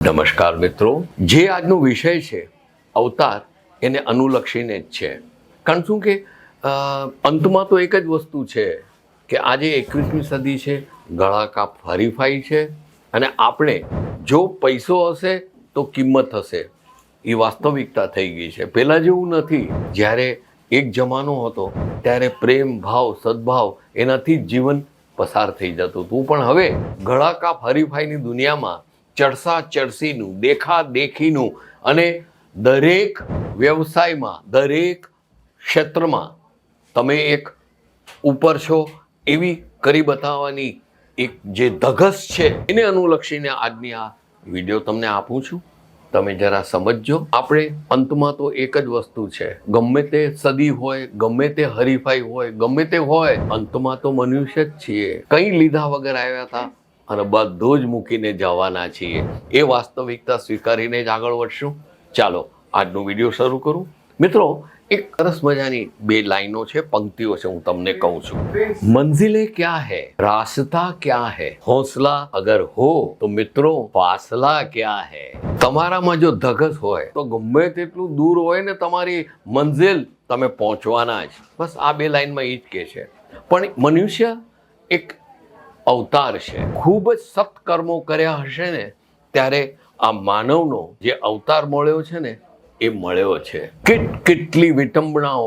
નમસ્કાર મિત્રો, જે આજનો વિષય છે અવતાર એને અનુલક્ષીને જ છે. કારણ શું કે અંતમાં તો એક જ વસ્તુ છે કે આજે 21મી સદી છે, ગળા કાપ હરીફાઈ છે અને આપણે જો પૈસો હશે તો કિંમત હશે એ વાસ્તવિકતા થઈ ગઈ છે. પહેલાં જેવું નથી. જ્યારે એક જમાનો હતો ત્યારે પ્રેમ ભાવ સદભાવ એનાથી જ જીવન પસાર થઈ જતું હતું, પણ હવે ગળા કાપ હરીફાઈની દુનિયામાં ચડસા ચડસીનું દેખા દેખીનું અને દરેક વ્યવસાયમાં દરેક ક્ષેત્રમાં તમે એક ઉપર છો એવી કરી બતાવવાની એક જે ધગસ છે એને અનુલક્ષીને આજની આ વિડીયો તમને આપું છું. તમે જરા સમજજો. આપણે અંતમાં તો એક જ વસ્તુ છે, ગમે તે સદી હોય, ગમે તે હરીફાઈ હોય, ગમે તે હોય, અંતમાં તો મનુષ્ય જ છીએ. કંઈ લીધા વગર આવ્યા હતા અને બધું જ મૂકીને જવાના છીએ. એ વાસ્તવિકતા સ્વીકારીને જ આગળ વધશું. ચાલો આજનો વિડીયો શરૂ કરું. મિત્રો, એક સરસ મજાની બે લાઈનો છે, પંક્તિઓ છે, હું તમને કહું છું. મંઝિલે ક્યાં હૈ, રાસ્તા ક્યાં હૈ, હોંસલા અગર હો તો મિત્રો ફાસલા ક્યાં હૈ. તમારામાં જો ધગસ હોય તો ગમે તેટલું દૂર હોય ને તમારી મંઝિલ, તમે પહોંચવાના જ. બસ આ બે લાઈનમાં એ જ કહે છે. પણ મનુષ્ય એક અવતાર છે. ખૂબ જ સત્કર્મો કર્યા હશે ને ત્યારે આ માનવનો જે અવતાર મળ્યો છે ને એ મળ્યો છે. કેટલી વિટંબણાઓ,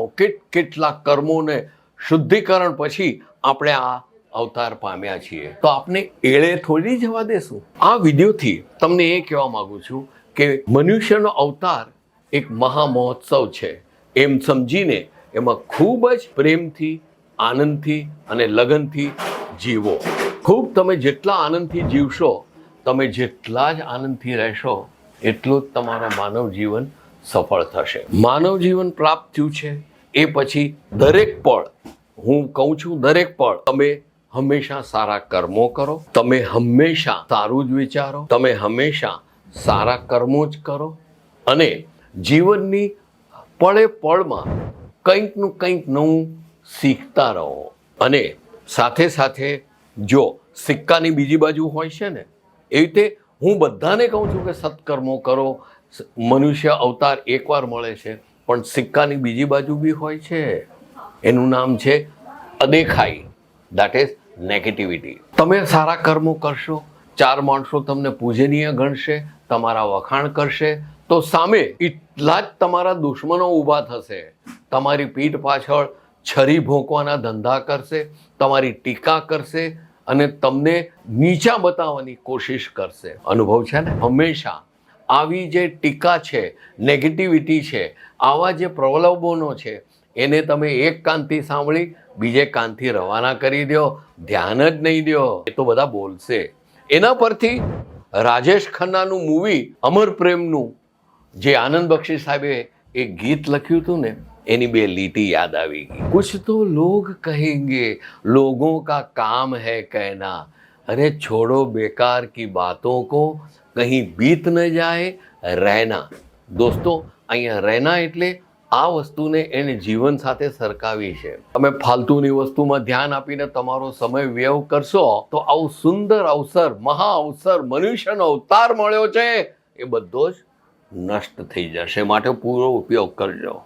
કેટલા કર્મોને શુદ્ધિકરણ પછી આપણે આ અવતાર પામ્યા છીએ. તો આપણે એળે થોડી જવા દેશું. આ વિડીયોથી તમને એ કહેવા માંગુ છું કે મનુષ્યનો અવતાર એક મહામહોત્સવ છે એમ સમજીને એમાં ખૂબ જ પ્રેમથી, આનંદથી અને લગનથી જીવો. ખૂબ તમે જેટલા આનંદથી જીવશો, તમે જેટલા જ આનંદથી રહેશો, એટલું જ તમારું માનવ જીવન સફળ થશે. માનવ જીવન પ્રાપ્ત થયું છે એ પછી દરેક પળ, હું કહું છું દરેક પળ, તમે હંમેશા સારા કર્મો કરો, તમે હંમેશા સારું જ વિચારો, તમે હંમેશા સારા કર્મો જ કરો અને જીવનની પળે પળમાં કંઈકનું કંઈક નવું શીખતા રહો. અને સાથે સાથે જો સિક્કાની બીજી બાજુ હોય છે ને, એવી રીતે હું બધાને કહું છું કે સત્કર્મો કરો. મનુષ્ય અવતાર એકવાર મળે છે, પણ સિક્કાની બીજી બાજુ બી હોય છે. એનું નામ છે અદેખાઈ, દેટ ઇઝ નેગેટિવિટી. તમે સારા કર્મો કરશો, ચાર માણસો તમને પૂજનીય ગણશે, તમારા વખાણ કરશે, તો સામે એટલા જ તમારા દુશ્મનો ઊભા થશે. તમારી પીઠ પાછળ છરી ભોંકવાના ધંધા કરશે, તમારી ટીકા કરશે અને તમને નીચા બતાવવાની કોશિશ કરશે. અનુભવ છે ને? હંમેશા આવી જે ટીકા છે, નેગેટિવિટી છે, આવા જે પ્રલોભનો છે, એને તમે એક કાનથી સાંભળી બીજે કાનથી રવાના કરી દો, ધ્યાન જ નહીં દો. એ તો બધા બોલશે. એના પરથી રાજેશ ખન્નાનું મૂવી અમર પ્રેમનું જે આનંદ બક્ષી સાહેબે એક ગીત લખ્યું હતું ને, એની બે લીટી યાદ આવી ગઈ. કુછ તો લોગ કહેંગે, લોગોं का काम है कहना, अरे छोड़ो बेकार की बातों को, कहीं बीत न जाए रहना. દોસ્તો, અહીંયા રહેના એટલે આ વસ્તુને એને જીવન સાથે સરખાવી છે. તમે ફાલતુની વસ્તુમાં ધ્યાન આપીને તમારો સમય વ્યય કરશો તો આવું સુંદર અવસર, મહા અવસર, મનુષ્યનો અવતાર મળ્યો છે, એ બધો જ નષ્ટ થઈ જશે. માટે પૂરો ઉપયોગ કરજો.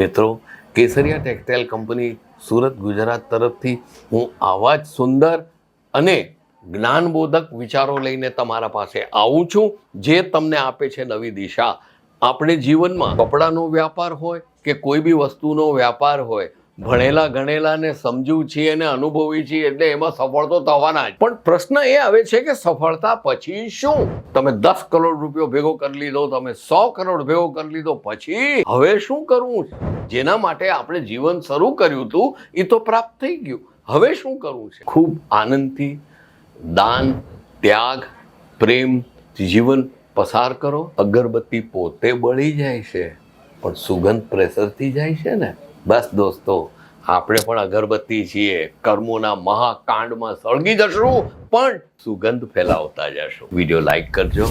મિત્રો, કેસરિયા ટેક્સટાઇલ કંપની સુરત ગુજરાત તરફથી હું આવા જ સુંદર અને જ્ઞાનબોધક વિચારો લઈને તમારા પાસે આવું છું, જે તમને આપે છે નવી દિશા. આપણે જીવનમાં કપડાનો વ્યાપાર હોય કે કોઈ બી વસ્તુનો વ્યાપાર હોય, ભણેલા ગણેલા ને સમજવું છીએ અને અનુભવી છીએ એટલે એમાં સફળ તો થવાના જ. પણ પ્રશ્ન એ આવે છે કે સફળતા પછી શું? તમે 10 કરોડ રૂપિયો ભેગો કરી લીધો, તમે 100 કરોડ ભેગો કરી લીધો, પછી હવે શું કરવું? જેના માટે આપણે જીવન શરૂ કર્યું હતું એ તો પ્રાપ્ત થઈ ગયું, હવે શું કરવું છે? ખૂબ આનંદથી દાન, ત્યાગ, પ્રેમ જીવન પસાર કરો. અગરબત્તી પોતે બળી જાય છે પણ સુગંધ પ્રેશરથી જાય છે ને. બસ દોસ્તો, આપણે પણ અગરબત્તી છીએ, કર્મોના મહાકાંડમાં સળગી જશું પણ સુગંધ ફેલાવતા જશું. વિડીયો લાઈક કરજો,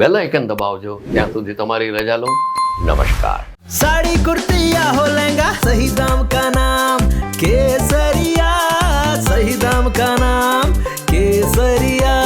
બેલ આઇકન દબાવજો. ત્યાં સુધી તમારી રજા લઉં. નમસ્કાર. साड़ी कुर्ती या हो लहंगा, सही दाम का नाम केसरिया, सही दाम का नाम केसरिया.